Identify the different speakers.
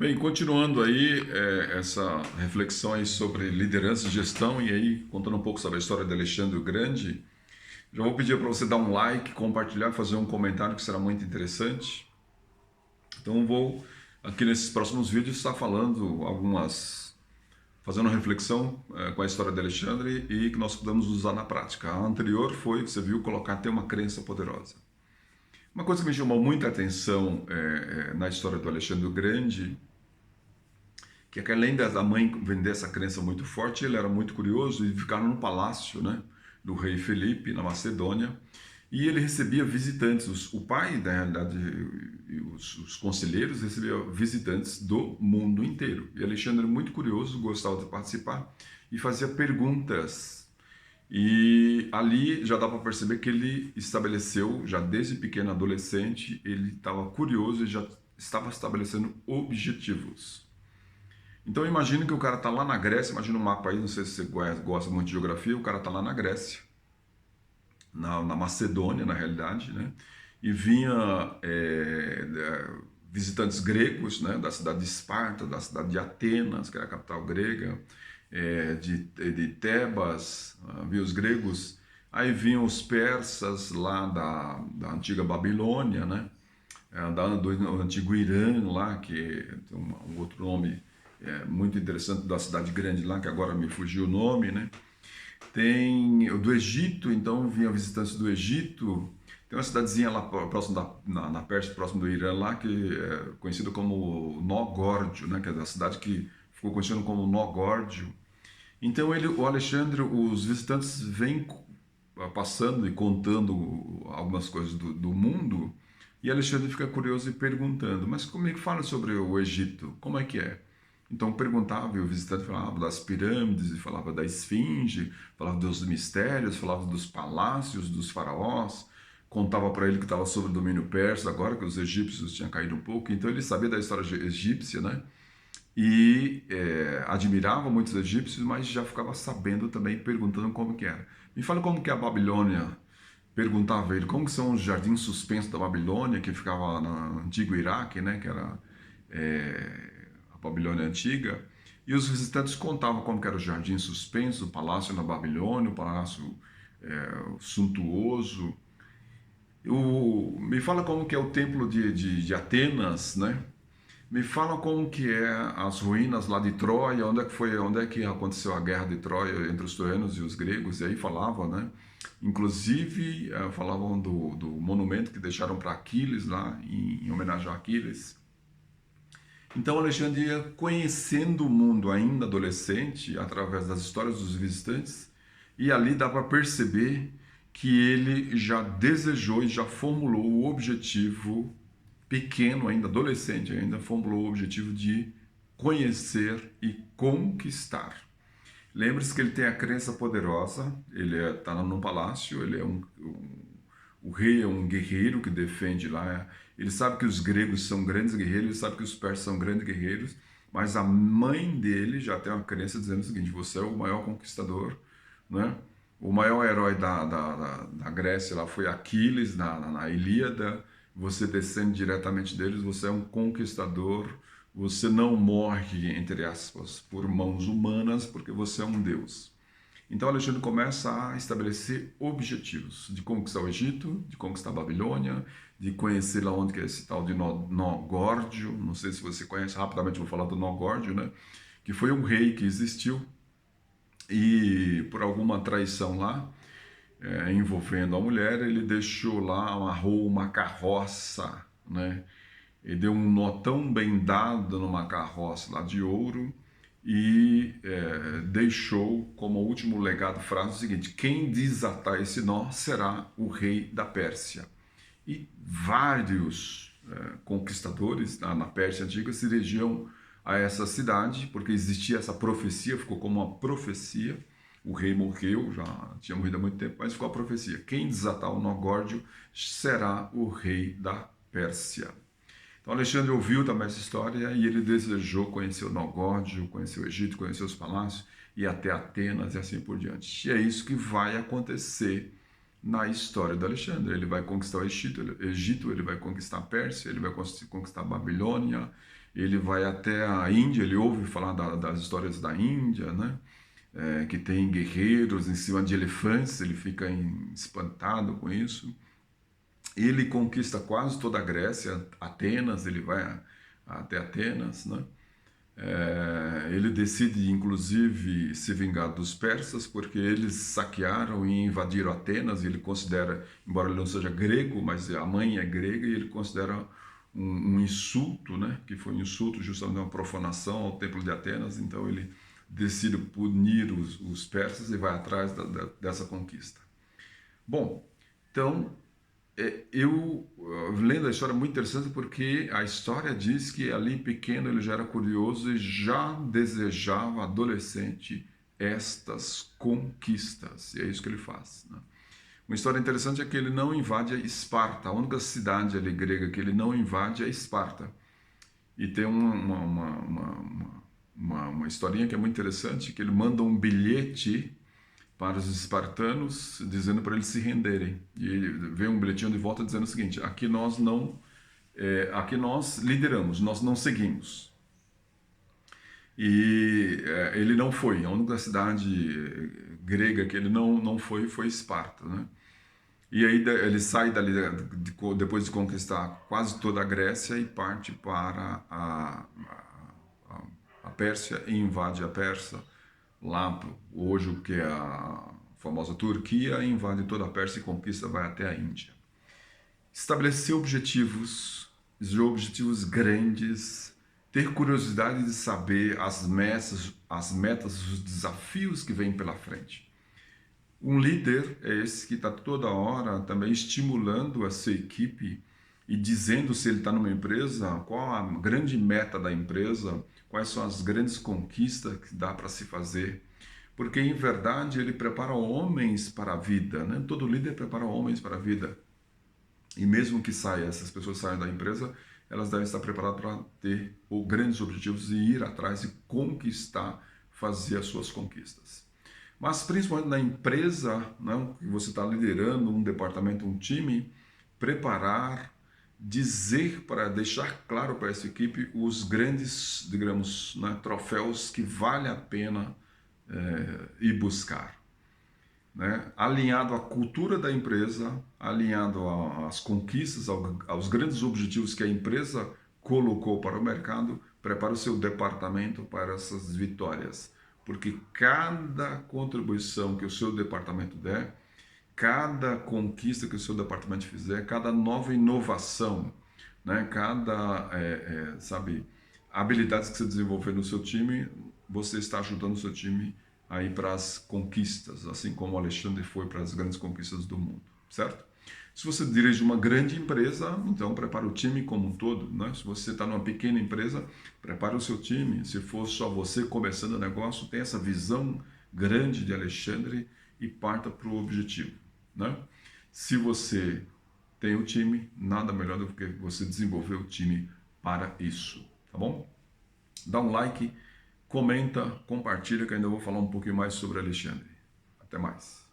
Speaker 1: Bem, continuando aí essa reflexão aí sobre liderança e gestão, e aí contando um pouco sobre a história de Alexandre o Grande, já vou pedir para você dar um like, compartilhar, fazer um comentário que será muito interessante. Então vou aqui nesses próximos vídeos estar falando fazendo uma reflexão com a história de Alexandre e que nós podemos usar na prática. A anterior foi, você viu, colocar ter uma crença poderosa. Uma coisa que me chamou muita atenção na história do Alexandre o Grande, que além da mãe vender essa crença muito forte, ele era muito curioso e ficaram no palácio, né, do rei Felipe, na Macedônia, e ele recebia visitantes. O pai, na realidade, e os conselheiros recebiam visitantes do mundo inteiro. E Alexandre, muito curioso, gostava de participar e fazia perguntas. E ali já dá para perceber que ele estabeleceu, já desde pequeno adolescente, ele estava curioso e já estava estabelecendo objetivos. Então imagine que o cara está lá na Grécia, imagina um mapa aí, não sei se você gosta muito de geografia, o cara está lá na Grécia, na Macedônia, na realidade, né? E vinha visitantes gregos, né? Da cidade de Esparta, da cidade de Atenas, que era a capital grega, de Tebas, havia os gregos, aí vinham os persas lá da antiga Babilônia, né? Do antigo Irã lá, que tem um outro nome muito interessante da cidade grande lá, que agora me fugiu o nome, né? Tem o do Egito, então vinha visitantes do Egito. Tem uma cidadezinha lá próximo na Pérsia, próximo do Irã lá, que é conhecida como Nó Górdio, né? Que é a cidade que ficou conhecida como Nó Górdio. Então o Alexandre, os visitantes vêm passando e contando algumas coisas do mundo, e Alexandre fica curioso e perguntando, mas como é que fala sobre o Egito? Como é que é? Então perguntava e o visitante falava das pirâmides, falava da esfinge, falava dos mistérios, falava dos palácios dos faraós, contava para ele que estava sob o domínio persa, agora que os egípcios tinham caído um pouco, então ele sabia da história egípcia, né? E admirava muitos egípcios, mas já ficava sabendo também, perguntando como que era. Me fala como que é a Babilônia. Perguntava ele como que são os jardins suspensos da Babilônia, que ficava no antigo Iraque, né, que era a Babilônia antiga. E os visitantes contavam como que era o jardim suspenso, o palácio na Babilônia, o palácio suntuoso. Me fala como que é o templo de Atenas, né? Me fala como que é as ruínas lá de Troia, onde é que aconteceu a guerra de Troia entre os troianos e os gregos, e aí falava, né? Inclusive, falavam do monumento que deixaram para Aquiles lá, em homenagem a Aquiles. Então Alexandre ia conhecendo o mundo ainda adolescente, através das histórias dos visitantes, e ali dá para perceber que ele já desejou e já formulou o objetivo pequeno ainda, adolescente ainda, formulou o objetivo de conhecer e conquistar. Lembre-se que ele tem a crença poderosa, ele está num palácio, o rei é um guerreiro que defende lá, ele sabe que os gregos são grandes guerreiros, ele sabe que os persas são grandes guerreiros, mas a mãe dele já tem uma crença dizendo o seguinte, você é o maior conquistador, né? O maior herói da Grécia lá foi Aquiles, na Ilíada, você descende diretamente deles, você é um conquistador, você não morre, entre aspas, por mãos humanas, porque você é um deus. Então Alexandre começa a estabelecer objetivos de conquistar o Egito, de conquistar a Babilônia, de conhecer lá onde que é esse tal de Nó-Górdio, não sei se você conhece, rapidamente vou falar do Nó-Górdio, né? Que foi um rei que existiu e por alguma traição lá, envolvendo a mulher, ele deixou lá, amarrou uma carroça, né? Ele deu um nó tão bem dado numa carroça lá de ouro e deixou como último legado frase o seguinte: quem desatar esse nó será o rei da Pérsia. E vários conquistadores na Pérsia antiga se dirigiam a essa cidade, porque existia essa profecia, ficou como uma profecia. O rei morreu, já tinha morrido há muito tempo, mas ficou a profecia: quem desatar o nó górdio será o rei da Pérsia. Então Alexandre ouviu também essa história e ele desejou conhecer o nó górdio, conhecer o Egito, conhecer os palácios, e até Atenas e assim por diante. E é isso que vai acontecer na história do Alexandre. Ele vai conquistar o Egito, ele vai conquistar a Pérsia, ele vai conquistar a Babilônia, ele vai até a Índia, ele ouve falar das histórias da Índia, né? Que tem guerreiros em cima de elefantes, ele fica espantado com isso. Ele conquista quase toda a Grécia, Atenas, ele vai até Atenas, né? Ele decide, inclusive, se vingar dos persas, porque eles saquearam e invadiram Atenas, e ele considera, embora ele não seja grego, mas a mãe é grega, e ele considera um insulto, né? Que foi um insulto, justamente uma profanação ao templo de Atenas, então ele decide punir os persas e vai atrás dessa conquista. Bom, então eu lendo a história é muito interessante porque a história diz que ali pequeno ele já era curioso e já desejava, adolescente, estas conquistas. E é isso que ele faz, né? Uma história interessante é que ele não invade a Esparta. A única cidade ali grega que ele não invade é Esparta. E tem uma historinha que é muito interessante, que ele manda um bilhete para os espartanos, dizendo para eles se renderem. E vem um bilhetinho de volta dizendo o seguinte: aqui nós lideramos, nós não seguimos. E ele não foi. A única cidade grega que ele não foi Esparta, né? E aí ele sai dali depois de conquistar quase toda a Grécia e parte para a Pérsia e invade a Pérsia, lá hoje o que é a famosa Turquia, invade toda a Pérsia e conquista, vai até a Índia. Estabelecer objetivos grandes, ter curiosidade de saber as metas, os desafios que vêm pela frente. Um líder é esse que está toda hora também estimulando a sua equipe e dizendo, se ele está numa empresa, qual a grande meta da empresa, quais são as grandes conquistas que dá para se fazer. Porque, em verdade, ele prepara homens para a vida, né? Todo líder prepara homens para a vida. E mesmo que essas pessoas saiam da empresa, elas devem estar preparadas para ter grandes objetivos e ir atrás e conquistar, fazer as suas conquistas. Mas principalmente na empresa, né, que você está liderando um departamento, um time, preparar, dizer, para deixar claro para essa equipe os grandes, digamos, né, troféus que vale a pena ir buscar. Né? Alinhado à cultura da empresa, alinhado às conquistas, aos grandes objetivos que a empresa colocou para o mercado, prepara o seu departamento para essas vitórias. Porque cada contribuição que o seu departamento der, cada conquista que o seu departamento fizer, cada nova inovação, né? Cada habilidades que você desenvolver no seu time, você está ajudando o seu time a ir para as conquistas, assim como o Alexandre foi para as grandes conquistas do mundo, certo? Se você dirige uma grande empresa, então prepara o time como um todo, né? Se você está numa pequena empresa, prepara o seu time. Se for só você começando o negócio, tenha essa visão grande de Alexandre e parta para o objetivo, né? Se você tem o time, nada melhor do que você desenvolver o time para isso, tá bom? Dá um like, comenta, compartilha, que ainda vou falar um pouquinho mais sobre Alexandre. Até mais.